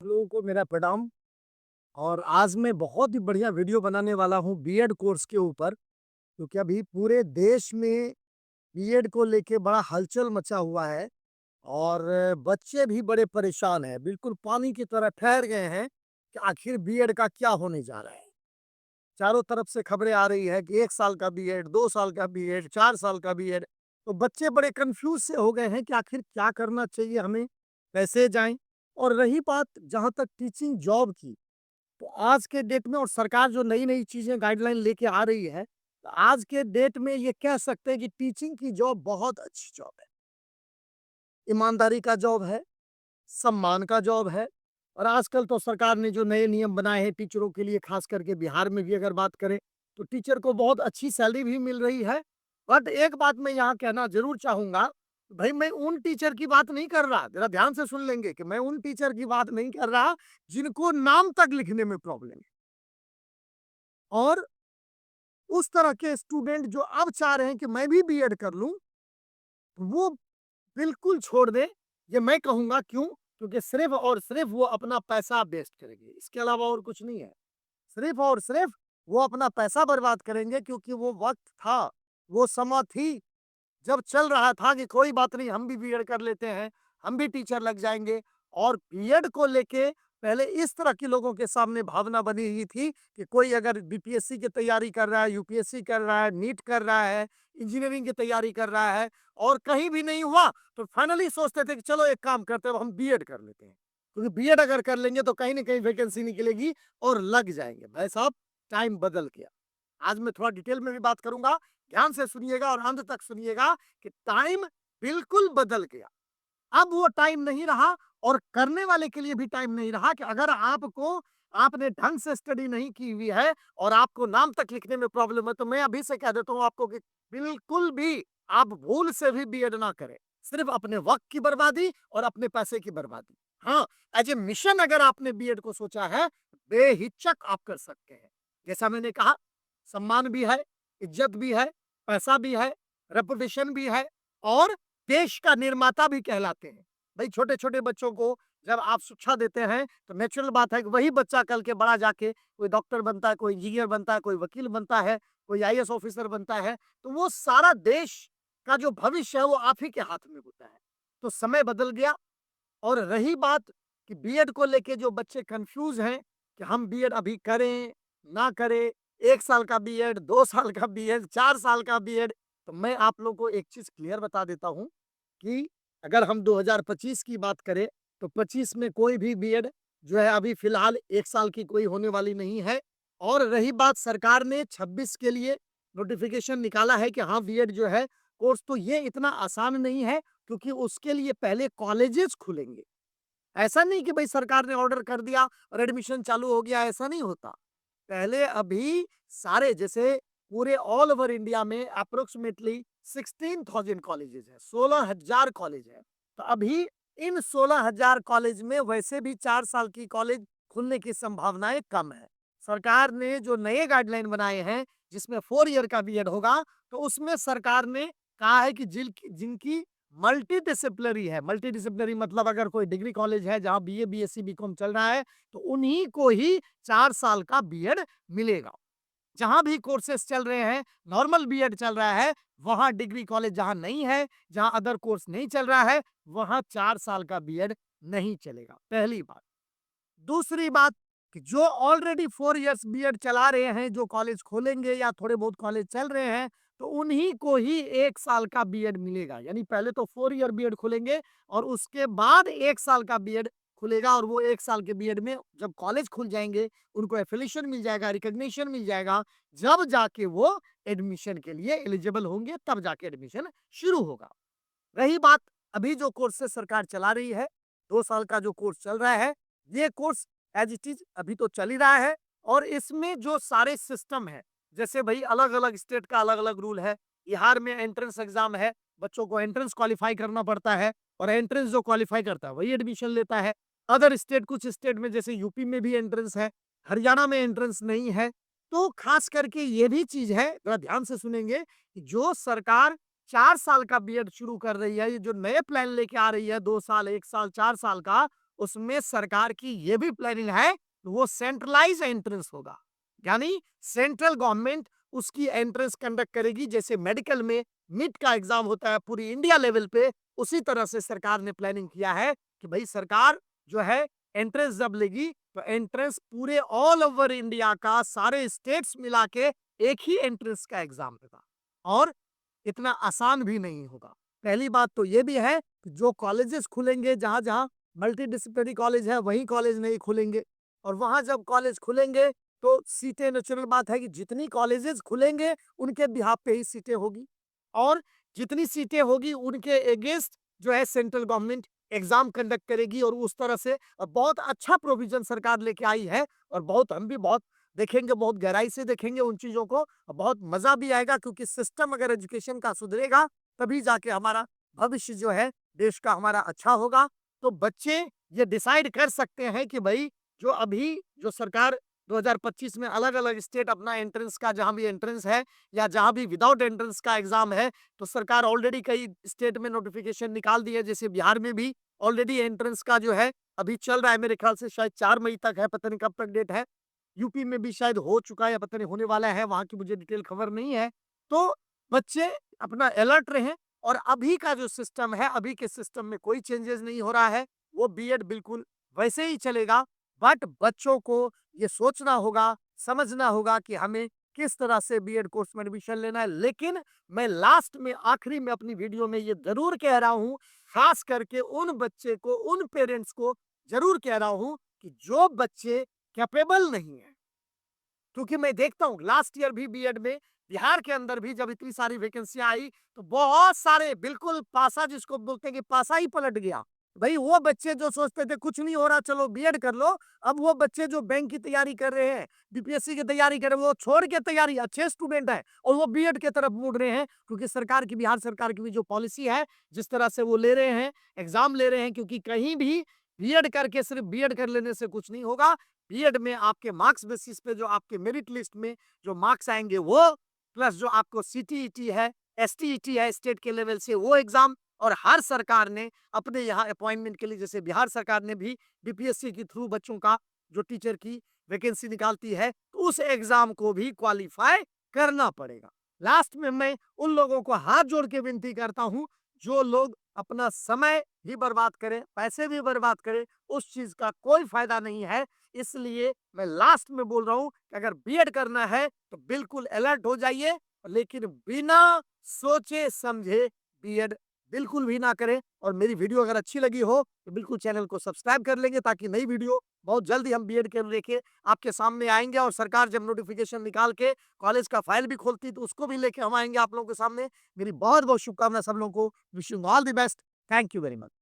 लोगों को मेरा प्रणाम। और आज मैं बहुत ही बढ़िया वीडियो बनाने वाला हूँ बीएड कोर्स के ऊपर, क्योंकि अभी पूरे देश में बीएड को लेके बड़ा हलचल मचा हुआ है और बच्चे भी बड़े परेशान हैं, बिल्कुल पानी की तरह ठहर गए हैं कि आखिर बीएड का क्या होने जा रहा है। चारों तरफ से खबरें आ रही है कि 1 साल का बीएड, 2 साल का बीएड, 4 साल का बीएड। तो बच्चे बड़े कन्फ्यूज़ से हो गए हैं कि आखिर क्या करना चाहिए हमें, कैसे जाएँ? और रही बात जहाँ तक टीचिंग जॉब की, तो आज के डेट में और सरकार जो नई-नई चीज़ें गाइडलाइन लेके आ रही है, तो आज के डेट में ये कह सकते हैं कि टीचिंग की जॉब बहुत अच्छी जॉब है। ईमानदारी का जॉब है, सम्मान का जॉब है। और आजकल तो सरकार ने जो नए नियम बनाए हैं टीचरों के लिए, खास करके बिहार में भी अगर बात करें, तो टीचर को बहुत अच्छी सैलरी भी मिल रही है। बट एक बात मैं यहाँ कहना ज़रूर चाहूँगा, भई मैं उन टीचर की बात नहीं कर रहा, ज़रा ध्यान से सुन लेंगे कि मैं उन टीचर की बात नहीं कर रहा, जिनको नाम तक लिखने में प्रॉब्लम है। और उस तरह के स्टूडेंट जो अब चाह रहे हैं कि मैं भी बीएड कर लूँ, वो बिल्कुल छोड़ दें। ये मैं कहूँगा क्यों? क्योंकि सिर्फ़ और सिर्फ़ वो अपना पैसा वेस्ट करेंगे, इसके अलावा और कुछ नहीं है। सिर्फ़ और सिर्फ़ वो अपना पैसा बर्बाद करेंगे, क्योंकि वो वक़्त था, वो समय थी, जब चल रहा था कि कोई बात नहीं, हम भी बीएड कर लेते हैं, हम भी टीचर लग जाएँगे। और बीएड को लेके पहले इस तरह के लोगों के सामने भावना बनी हुई थी कि कोई अगर बीपीएससी की तैयारी कर रहा है, यूपीएससी कर रहा है, नीट कर रहा है, इंजीनियरिंग की तैयारी कर रहा है और कहीं भी नहीं हुआ, तो फाइनली सोचते थे कि चलो एक काम करते हैं, अब हम बीएड कर लेते हैं। क्योंकि बीएड अगर कर लेंगे तो कहीं न कहीं वैकेंसी निकलेगी और लग जाएँगे। भाई साहब, टाइम बदल गया। आज मैं थोड़ा डिटेल में भी बात करूँगा, ध्यान से सुनिएगा और अंत तक सुनिएगा कि टाइम बिल्कुल बदल गया। अब वो टाइम नहीं रहा और करने वाले के लिए भी टाइम नहीं रहा कि अगर आपने ढंग से स्टडी नहीं की हुई है और आपको नाम तक लिखने में प्रॉब्लम है, तो मैं अभी से कह देता हूँ आपको कि बिल्कुल भी आप भूल से भी बीएड ना करें। सिर्फ अपने वक़्त की बर्बादी और अपने पैसे की बर्बादी। हाँ, एज़ ए मिशन अगर आपने बीएड को सोचा है, बेहिचक आप कर सकते हैं। जैसा मैंने कहा, सम्मान भी है, इज़्ज़त भी है, पैसा भी है, रेपुटेशन भी है और देश का निर्माता भी कहलाते हैं। भई छोटे-छोटे बच्चों को जब आप शिक्षा देते हैं, तो नेचुरल बात है कि वही बच्चा कल के बड़ा जाके कोई डॉक्टर बनता है, कोई इंजीनियर बनता है, कोई वकील बनता है, कोई आईएएस ऑफिसर बनता है, तो वो सारा देश का जो भविष्य है, वो आप ही के हाथ में होता है। तो समय बदल गया। और रही बात कि बीएड को लेके जो बच्चे कन्फ्यूज़ हैं कि हम बीएड अभी करें, ना करें, 1 साल का बीएड, 2 साल का बीएड, 4 साल का बीएड, तो मैं आप लोगों को एक चीज़ क्लियर बता देता हूँ कि अगर हम 2025 की बात करें, तो 25 में कोई भी बीएड जो है अभी फ़िलहाल 1 साल की कोई होने वाली नहीं है। और रही बात, सरकार ने 26 के लिए नोटिफ़िकेशन निकाला है कि हाँ, बीएड जो है कोर्स, तो ये इतना आसान नहीं है, क्योंकि उसके लिए पहले कॉलेजेस खुलेंगे। ऐसा नहीं कि भई सरकार ने ऑर्डर कर दिया और एडमिशन चालू हो गया, ऐसा नहीं होता। पहले अभी सारे, जैसे पूरे ऑल ओवर इंडिया में अप्रोक्सिमेटली 16,000 कॉलेजेस हैं, 16,000 कॉलेज हैं। तो अभी इन 16,000 कॉलेज में वैसे भी 4 साल की कॉलेज खुलने की संभावनाएँ कम है। सरकार ने जो नए गाइडलाइन बनाए हैं, जिसमें 4 ईयर का बीएड होगा, तो उसमें सरकार ने कहा है कि जिनकी मल्टी डिसिप्लिनरी मतलब अगर कोई डिग्री कॉलेज है जहाँ बीए, बीएससी, बीकॉम चल रहा है, तो उन्हीं को ही 4 साल का बीएड मिलेगा। जहाँ भी कोर्सेज़ चल रहे हैं, नॉर्मल बीएड चल रहा है, वहाँ डिग्री कॉलेज जहाँ नहीं है, जहाँ अदर कोर्स नहीं चल रहा है, वहाँ 4 साल का बीएड नहीं चलेगा, पहली बात। दूसरी बात कि जो ऑलरेडी 4 इयर्स बीएड चला रहे हैं, जो कॉलेज खोलेंगे या थोड़े बहुत कॉलेज चल रहे हैं, तो उन्हीं को ही 1 साल का बीएड मिलेगा। यानी पहले तो 4 ईयर बीएड खुलेंगे और उसके बाद 1 साल का बीएड खुलेगा और वो 1 साल के बीएड में जब कॉलेज खुल जाएँगे, उनको एफिलिएशन मिल जाएगा, रिकॉग्निशन मिल जाएगा, जब जाके वो एडमिशन के लिए एलिजिबल होंगे, तब जाके एडमिशन शुरू होगा। रही बात अभी जो कोर्सेज़ सरकार चला रही है, 2 साल का जो कोर्स चल रहा है, ये कोर्स एज़ इट इज़ अभी तो चल ही रहा है। और इसमें जो सारे सिस्टम हैं, जैसे भई अलग-अलग स्टेट का अलग-अलग रूल है। बिहार में एंट्रेंस एग्ज़ाम है, बच्चों को एंट्रेंस क्वालीफाई करना पड़ता है और एंट्रेंस जो क्वालीफाई करता है, वही एडमिशन लेता है। अदर स्टेट, कुछ स्टेट में जैसे यूपी में भी एंट्रेंस है, हरियाणा में एंट्रेंस नहीं है। तो खास करके ये भी चीज़ है, ज़रा ध्यान से सुनेंगे, कि जो सरकार 4 साल का बीएड शुरू कर रही है, ये जो नए प्लान लेके आ रही है, 2 साल, 1 साल, 4 साल का, उसमें सरकार की ये भी प्लानिंग है, वो सेंट्रलाइज एंट्रेंस होगा, यानी सेंट्रल गवर्नमेंट उसकी एंट्रेंस कंडक्ट करेगी। जैसे मेडिकल में नीट का एग्जाम होता है पूरी इंडिया लेवल पे, उसी तरह से सरकार ने प्लानिंग किया है कि भाई सरकार जो है एंट्रेंस जब लेगी तो एंट्रेंस पूरे ऑल ओवर इंडिया का सारे स्टेट्स मिला के एक ही एंट्रेंस का एग्जाम होगा, और इतना आसान भी नहीं होगा। पहली बात तो ये भी है कि जो कॉलेजेस खुलेंगे, जहां जहां मल्टी डिसिप्लिनरी कॉलेज है, वहीं कॉलेज नहीं खुलेंगे, और वहां जब कॉलेज खुलेंगे तो सीटें, नेचुरल बात है कि जितनी कॉलेजेस खुलेंगे उनके बिहाफ पे ही सीटें होगी, और जितनी सीटें होगी उनके अगेंस्ट जो है सेंट्रल गवर्नमेंट एग्जाम कंडक्ट करेगी। और उस तरह से बहुत अच्छा प्रोविजन सरकार लेके आई है, और बहुत हम भी बहुत देखेंगे, बहुत गहराई से देखेंगे उन चीजों को, और बहुत मजा भी आएगा, क्योंकि सिस्टम अगर एजुकेशन का सुधरेगा तभी जाके हमारा भविष्य जो है देश का हमारा अच्छा होगा। तो बच्चे ये डिसाइड कर सकते हैं कि भाई जो अभी जो सरकार 2025 में अलग अलग स्टेट अपना एंट्रेंस का, जहां भी एंट्रेंस है या जहां भी विदाउट एंट्रेंस का एग्जाम है, तो सरकार ऑलरेडी कई स्टेट में नोटिफिकेशन निकाल दी है। जैसे बिहार में भी ऑलरेडी एंट्रेंस का जो है अभी चल रहा है, मेरे ख्याल से शायद 4 मई तक है, पता नहीं कब तक डेट है। यूपी में भी शायद हो चुका है या पता नहीं होने वाला है, वहां की मुझे डिटेल खबर नहीं है। तो बच्चे अपना अलर्ट रहें, और अभी का जो सिस्टम है, अभी के सिस्टम में कोई चेंजेस नहीं हो रहा है, वो बीएड बिल्कुल वैसे ही चलेगा। बट बच्चों को ये सोचना होगा, समझना होगा कि हमें किस तरह से बीएड कोर्स में एडमिशन लेना है। लेकिन मैं लास्ट में, आखिरी में अपनी वीडियो में ये जरूर कह रहा हूं, खास करके उन बच्चे को, उन पेरेंट्स को जरूर कह रहा हूं कि जो बच्चे कैपेबल नहीं है, क्योंकि मैं देखता हूँ लास्ट ईयर भी बीएड में बिहार के अंदर भी जब इतनी सारी वैकेंसियां आई, तो बहुत सारे बिल्कुल पासा, जिसको बोलते हैं कि पासा ही पलट गया। भाई वो बच्चे जो सोचते थे कुछ नहीं हो रहा, चलो बीएड कर लो, अब वो बच्चे जो बैंक की तैयारी कर रहे हैं, बीपीएससी की तैयारी कर रहे हैं, वो छोड़ के तैयारी, अच्छे स्टूडेंट है, और वो बीएड की तरफ मुड़ रहे हैं, क्योंकि सरकार की, बिहार सरकार की भी जो पॉलिसी है, जिस तरह से वो ले रहे हैं, एग्जाम ले रहे हैं, क्योंकि कहीं भी बीएड करके सिर्फ बीएड कर लेने से कुछ नहीं होगा। बीएड में आपके मार्क्स बेसिस पे जो आपके मेरिट लिस्ट में जो मार्क्स आएंगे वो, प्लस जो आपको सीटीईटी है, एसटीईटी है स्टेट के लेवल से, वो एग्जाम। और हर सरकार ने अपने यहाँ अपॉइंटमेंट के लिए, जैसे बिहार सरकार ने भी बीपीएससी के थ्रू बच्चों का जो टीचर की वैकेंसी निकालती है, तो उस एग्जाम को भी क्वालिफाई करना पड़ेगा। लास्ट में मैं उन लोगों को हाथ जोड़ के विनती करता हूं, जो लोग अपना समय भी बर्बाद करें, पैसे भी बर्बाद करें, उस चीज का कोई फायदा नहीं है। इसलिए मैं लास्ट में बोल रहा हूं कि अगर बीएड करना है तो बिल्कुल अलर्ट हो जाइए, लेकिन बिना सोचे समझे बीएड बिल्कुल भी ना करें। और मेरी वीडियो अगर अच्छी लगी हो तो बिल्कुल चैनल को सब्सक्राइब कर लेंगे, ताकि नई वीडियो बहुत जल्दी हम बीएड के लेके आपके सामने आएंगे। और सरकार जब नोटिफिकेशन निकाल के कॉलेज का फाइल भी खोलती तो उसको भी लेके हम आएंगे आप लोगों के सामने। मेरी बहुत बहुत शुभकामनाएं सब लोगों को। Wish you all the best. Thank you very much.